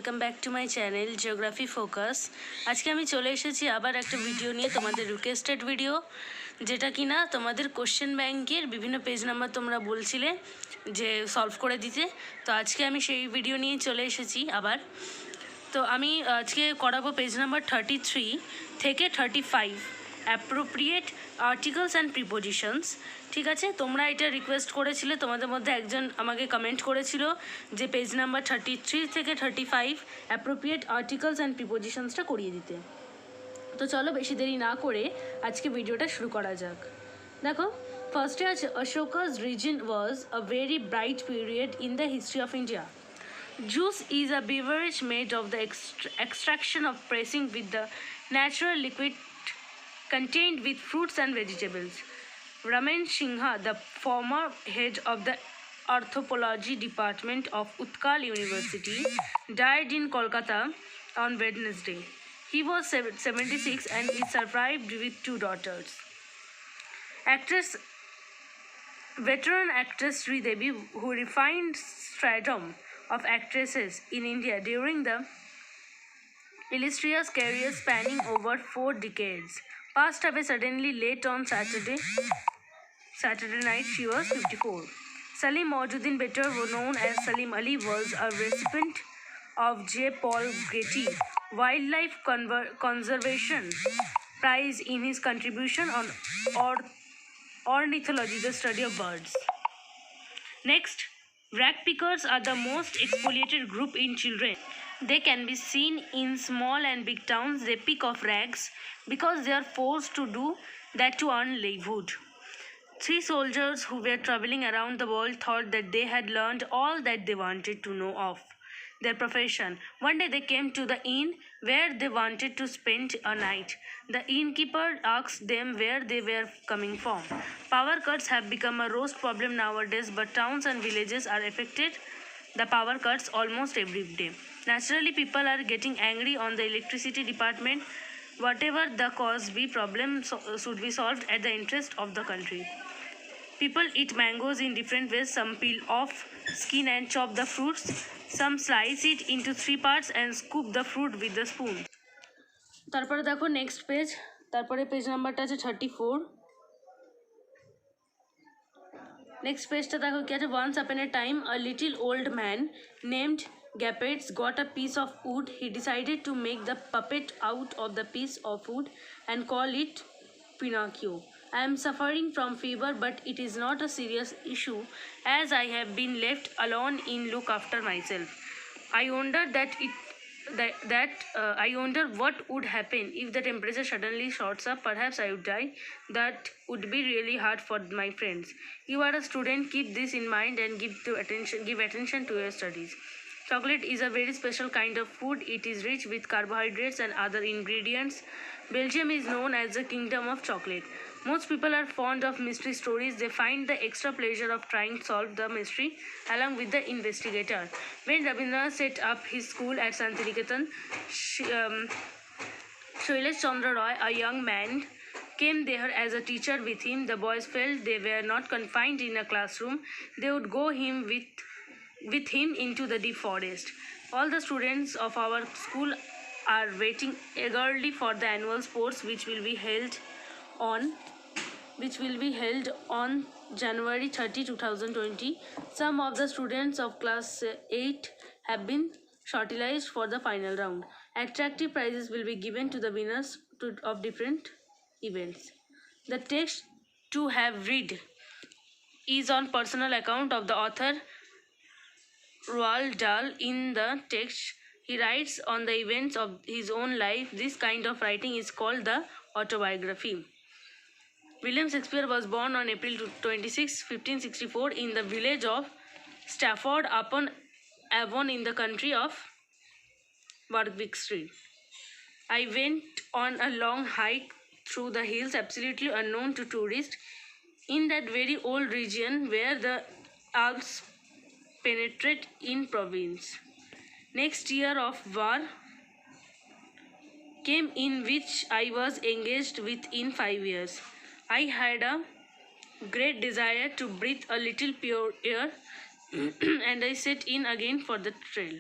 Welcome back to my channel geography focus. আজকে আমি চলে এসেছি আবার একটা ভিডিও নিয়ে, তোমাদের রিকোয়েস্টেড ভিডিও, যেটা কি না তোমাদের কোশ্চেন ব্যাংকের বিভিন্ন পেজ নাম্বার তোমরা বলছিলে যে সলভ করে দিতে। তো আজকে আমি সেই ভিডিও নিয়ে চলে এসেছি আবার। তো আমি আজকে করাবো পেজ নাম্বার 33 থেকে 35, অ্যাপ্রোপ্রিয়েট আর্টিকেলস অ্যান্ড প্রিপোজিশনস। ঠিক আছে, তোমরা এটা রিকোয়েস্ট করেছিলে, তোমাদের মধ্যে একজন আমাকে কমেন্ট করেছিল যে পেজ নাম্বার 33 থেকে 35 অ্যাপ্রোপ্রিয়েট আর্টিকেলস অ্যান্ড প্রিপোজিশনসটা করিয়ে দিতে। তো চলো বেশি দেরি না করে আজকে ভিডিওটা শুরু করা যাক। দেখো, ফার্স্টে আছে Ashoka's reason was a very bright period in the history of India. Juice is a beverage made of the extraction of pressing with the natural liquid contained with fruits and vegetables. Raman Singha, the former head of the anthropology department of Utkal University, died in Kolkata on Wednesday. He was 76 and is survived with 2 daughters. Veteran actress Sridevi, who refined stardom of actresses in India during the illustrious career spanning over 4 decades, passed away suddenly late on Saturday night. She was 54. Salim Maududdin, better known as Salim Ali, was a recipient of J. Paul Getty Wildlife Conservation Prize in his contribution on ornithology, the study of birds. Next, rag pickers are the most exfoliated group in children. They can be seen in small and big towns. They pick off rags because they are forced to do that to earn livelihood. 3 soldiers who were traveling around the world thought that they had learned all that they wanted to know of their profession. One day they came to the inn where they wanted to spend a night. The innkeeper asked them where they were coming from. Power cuts have become a roast problem nowadays, but towns and villages are affected the power cuts almost every day. Naturally, people are getting angry on the electricity department. Whatever the cause be, problem should be solved at the interest of the country. People eat mangoes in different ways. Some peel off skin and chop the fruits. Some slice it into 3 parts and scoop the fruit with the spoon. তারপরে দেখো next page, তারপরে page নাম্বারটা আছে 34। Next পেজটা দেখো কি আছে, once upon a time a little old man named Gapets got a piece of wood. He decided to make the puppet out of the piece of wood and call it Pinocchio. I am suffering from fever, but it is not a serious issue as I have been left alone in look after myself. I wonder I wonder what would happen if the temperature suddenly shoots up. Perhaps I would die. That would be really hard for my friends. You are a student. Keep this in mind and give attention to your studies. Chocolate is a very special kind of food. It is rich with carbohydrates and other ingredients. Belgium is known as the kingdom of chocolate. Most people are fond of mystery stories. They find the extra pleasure of trying to solve the mystery along with the investigator. When Rabindranath set up his school at Santiniketan, Shailesh Chandra Roy, a young man, came there as a teacher with him. The boys felt they were not confined in a classroom. They would go with him into the deep forest. All the students of our school are waiting eagerly for the annual sports which will be held on January 30, 2020. Some of the students of class 8 have been shortlisted for the final round. Attractive prizes will be given to the winners of different events. The text to have read is on personal account of the author Roald Dahl. In the text, he writes on the events of his own life. This kind of writing is called the autobiography. William Shakespeare was born on April 26, 1564 in the village of Stafford upon Avon in the country of Warwickshire. I went on a long hike through the hills absolutely unknown to tourists in that very old region where the Alps penetrate in province. Next year of war came in which I was engaged within 5 years. I had a great desire to breathe a little pure air and I set in again for the trail.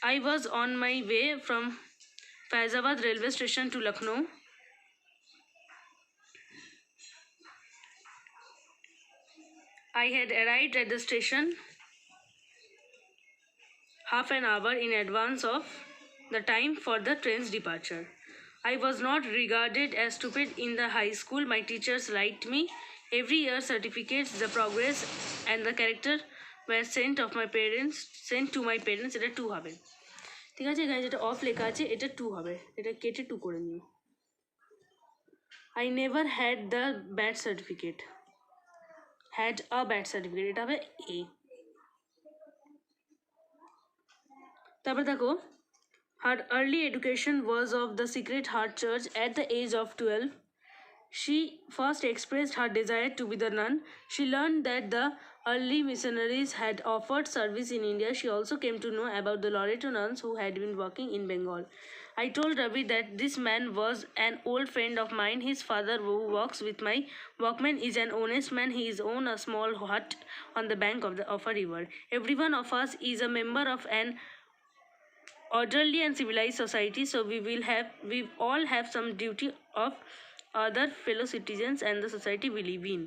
I was on my way from Faizabad railway station to Lucknow. I had arrived at the station half an hour in advance of the time for the train's departure. I was not regarded as stupid in the high school. My teachers liked me. Every year certificates, the progress and the character were sent to my parents. এটা 2 হবে। ঠিক আছে, এখানে যেটা of লেখা আছে এটা 2 হবে, এটা কেটে 2 করে নিও। I never had the bad certificate. Had a bad certificate, এটা হবে A। তারপর দেখো, her early education was of the Sacred Heart Church. At the age of 12, she first expressed her desire to be the nun. She learned that the early missionaries had offered service in India. She also came to know about the Loreto nuns who had been working in Bengal. I told Ravi that this man was an old friend of mine. His father, who works with my workman, is an honest man. He is own a small hut on the bank of a river. Every one of us is a member of an orderly and civilized society, so we all have some duty of other fellow citizens and the society we live in.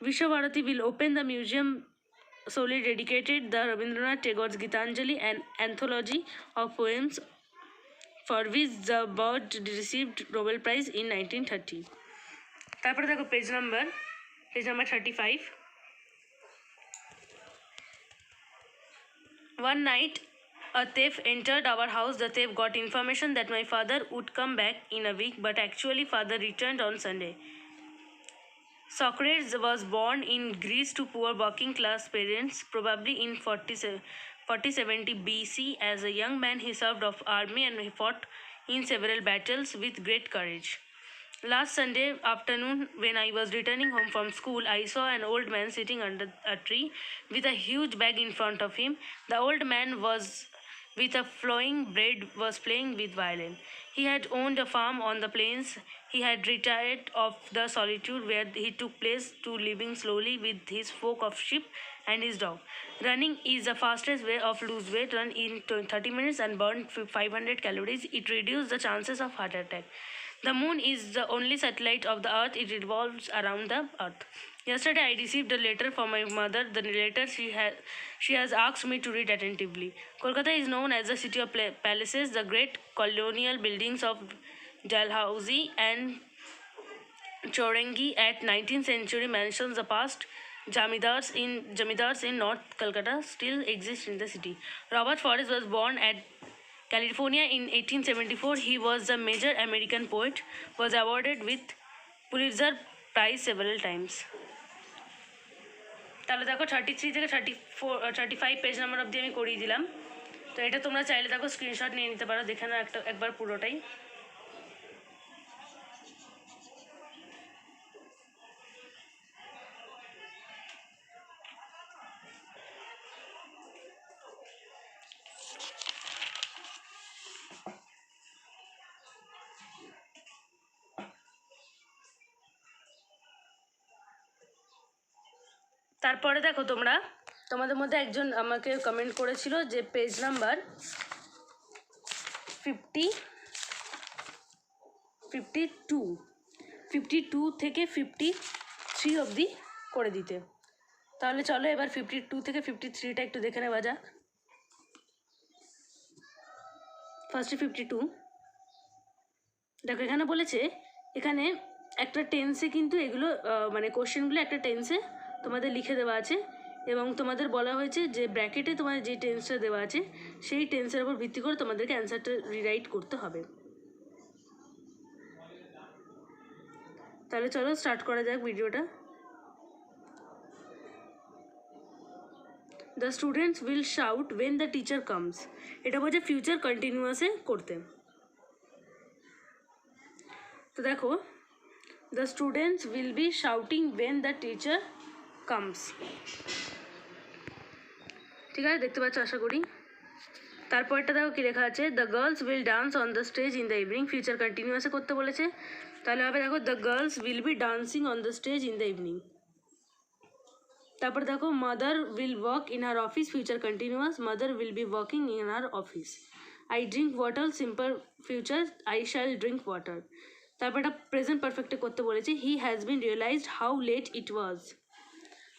Vishwabharati will open the museum solely dedicated the Rabindranath Tagore's Gitanjali, an anthology of poems for which the bird received Nobel Prize in 1930. তারপরে দেখো page number 35। One night, a thief entered our house. The thief got information that my father would come back in a week, but actually father returned on Sunday. Socrates was born in Greece to poor working class parents, probably in 4070 BC. As a young man, he served of army and he fought in several battles with great courage. Last Sunday afternoon, when I was returning home from school, I saw an old man sitting under a tree with a huge bag in front of him. The old man was with a flowing beard was playing with violin. He had owned a farm on the plains. He had retired of the solitude where he took place to living slowly with his flock of sheep and his dog. Running is the fastest way of lose weight. Run in 30 minutes and burn 500 calories. It reduces the chances of heart attack. The moon is the only satellite of the earth. It revolves around the earth. Yesterday I received a letter from my mother. The letter she has asked me to read attentively. Kolkata is known as the city of palaces. The great colonial buildings of Dalhousie and Chowrangi at 19th century mansions, the past jamidars in North Calcutta still exist in the city. Robert Forrest was born at California in 1874. He was a major American poet, was awarded with Pulitzer Prize several times. তাহলে দেখো 33 থেকে 35 page number অবধি আমি করিয়ে দিলাম। তো এটা তোমরা চাইলে দেখো স্ক্রিনশট নিয়ে নিতে পারো, দেখে নাও একবার পুরোটাই। তারপরে দেখো তোমরা, তোমাদের মধ্যে একজন আমাকে কমেন্ট করেছিল যে পেজ নাম্বার 52 থেকে 53 অবধি করে দিতে। তাহলে চলো এবার 52 থেকে 53টা একটু দেখে নেওয়া যাক। ফার্স্টে 52 দেখো, এখানে বলেছে, এখানে একটা টেন্সে কিন্তু এগুলো মানে কোশ্চেনগুলো একটা টেন্সে তোমাদের লিখে দেওয়া আছে এবং তোমাদের বলা হয়েছে যে ব্র্যাকেটে তোমাদের যে টেন্সটা দেওয়া আছে সেই টেন্সের উপর ভিত্তি করে তোমাদেরকে অ্যান্সারটা রিরাইট করতে হবে। তাহলে চলো স্টার্ট করা যাক ভিডিওটা। The students will shout when the teacher comes, এটা বলছে ফিউচার কন্টিনিউয়াসে করতে। তো দেখো, the students will be shouting when the teacher comes, ঠিক আছে, দেখতে পাচ্ছ আশা করি। তারপরটা দেখো কি লেখা আছে, the girls will dance on the stage in the evening, future কন্টিনিউয়াসে করতে বলেছে। তাহলে হবে দেখো, the girls will be dancing on the stage in the evening. তারপর দেখো mother will work in her office, future continuous, mother will be working in her office. I drink water, simple future, I shall drink water. তারপর এটা present পারফেক্টে করতে বলেছি, he has been realized how let it ওয়াজ।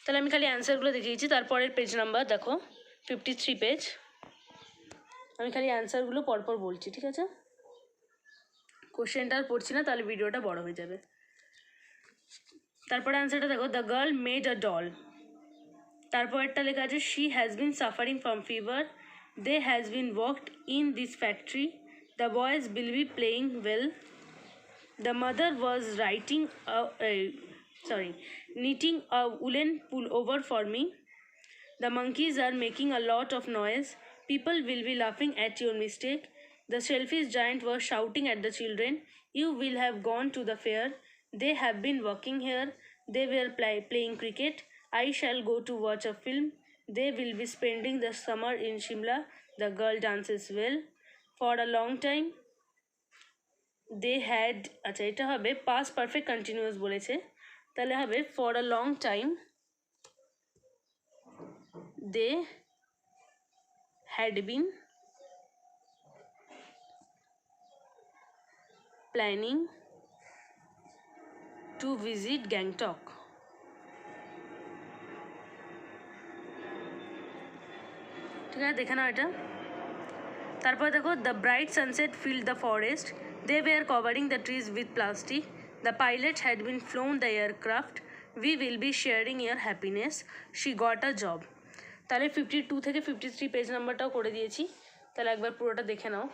তাহলে আমি খালি অ্যান্সারগুলো দেখিয়েছি। তারপরের পেজ নাম্বার দেখো 53 পেজ। আমি খালি অ্যান্সারগুলো পরপর বলছি, ঠিক আছে? কোশ্চেনটা আর পড়ছি না, তাহলে ভিডিওটা বড় হয়ে যাবে। তারপরে অ্যান্সারটা দেখো, the girl made a doll. তারপরটা লেখা আছে, she has been suffering from fever, they has been worked in this factory, the boys will be playing well, the mother was writing knitting a woolen pullover for me, the monkeys are making a lot of noise, people will be laughing at your mistake, the shellfish giant was shouting at the children, you will have gone to the fair, they have been working here, they were playing cricket, I shall go to watch a film, they will be spending the summer in Shimla, the girl dances well, for a long time they had, আচ্ছা এটা হবে past perfect continuous বলেছে, তাহলে হবে for a long time they had been planning to visit Gangtok. ঠিক আছে, দেখে নাও এটা। তারপর দেখো, the bright sunset filled the forest, they were covering the trees with plastic, the pilot had been flown the aircraft, we will be sharing your happiness, she got a job. তাহলে 52 থেকে 53 page নাম্বারটাও করে দিয়েছি, তাহলে একবার পুরোটা দেখে নাও।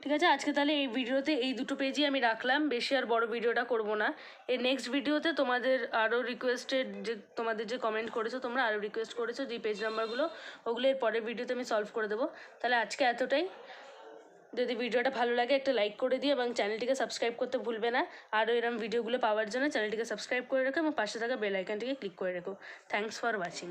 ঠিক আছে, আজকে তাহলে এই ভিডিওতে এই দুটো পেজই আমি রাখলাম, বেশি আর বড় ভিডিওটা করব না। এর নেক্সট ভিডিওতে তোমাদের আরও রিকোয়েস্টেড, যে তোমাদের যে কমেন্ট করেছো, তোমরা আরও রিকোয়েস্ট করেছো যে পেজ নাম্বারগুলো, ওগুলো এর পরের ভিডিওতে আমি সলভ করে দেবো। তাহলে আজকে এতটাই। যদি ভিডিওটা ভালো লাগে একটা লাইক করে দিও এবং চ্যানেলটিকে সাবস্ক্রাইব করতে ভুলবে না। আরও এরকম ভিডিওগুলো পাওয়ার জন্য চ্যানেলটিকে সাবস্ক্রাইব করে রেখো এবং পাশে থাকা বেল আইকনটিকে ক্লিক করে রেখো। Thanks for watching.